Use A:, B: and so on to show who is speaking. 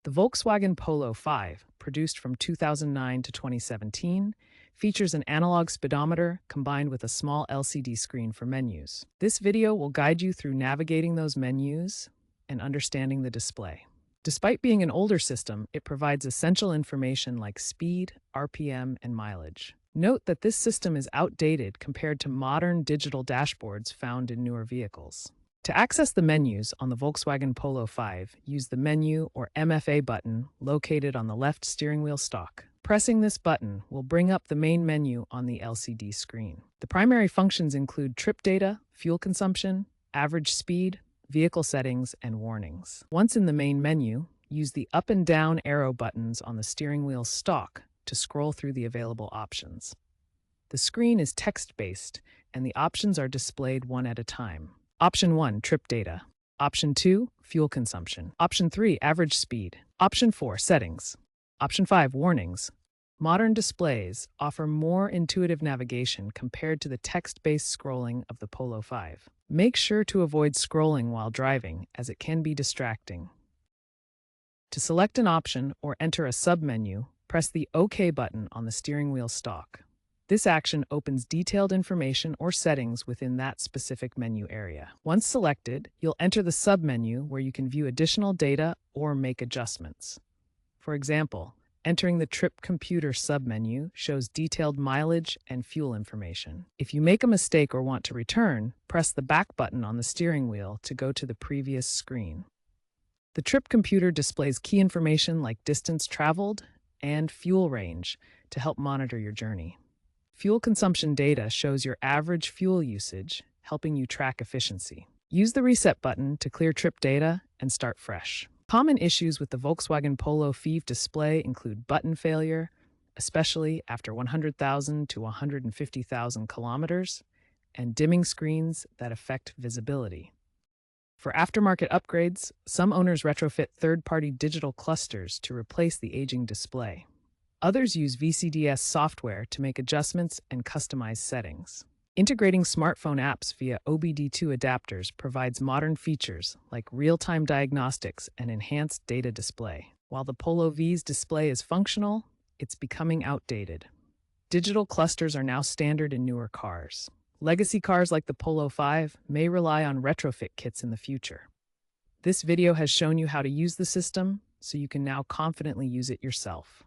A: The Volkswagen Polo V, produced from 2009 to 2017, features an analog speedometer combined with a small LCD screen for menus. This video will guide you through navigating those menus and understanding the display. Despite being an older system, it provides essential information like speed, RPM, and mileage. Note that this system is outdated compared to modern digital dashboards found in newer vehicles. To access the menus on the Volkswagen Polo V, use the Menu or MFA button located on the left steering wheel stalk. Pressing this button will bring up the main menu on the LCD screen. The primary functions include trip data, fuel consumption, average speed, vehicle settings, and warnings. Once in the main menu, use the up and down arrow buttons on the steering wheel stalk to scroll through the available options. The screen is text-based, and the options are displayed one at a time. Option 1, trip data. Option 2, fuel consumption. Option 3, average speed. Option 4, settings. Option 5, warnings. Modern displays offer more intuitive navigation compared to the text-based scrolling of the Polo V. Make sure to avoid scrolling while driving, as it can be distracting. To select an option or enter a submenu, press the OK button on the steering wheel stalk. This action opens detailed information or settings within that specific menu area. Once selected, you'll enter the submenu where you can view additional data or make adjustments. For example, entering the Trip Computer submenu shows detailed mileage and fuel information. If you make a mistake or want to return, press the back button on the steering wheel to go to the previous screen. The Trip Computer displays key information like distance traveled and fuel range to help monitor your journey. Fuel consumption data shows your average fuel usage, helping you track efficiency. Use the reset button to clear trip data and start fresh. Common issues with the Volkswagen Polo V display include button failure, especially after 100,000 to 150,000 kilometers, and dimming screens that affect visibility. For aftermarket upgrades, some owners retrofit third-party digital clusters to replace the aging display. Others use VCDS software to make adjustments and customize settings. Integrating smartphone apps via OBD2 adapters provides modern features like real-time diagnostics and enhanced data display. While the Polo V's display is functional, it's becoming outdated. Digital clusters are now standard in newer cars. Legacy cars like the Polo V may rely on retrofit kits in the future. This video has shown you how to use the system, so you can now confidently use it yourself.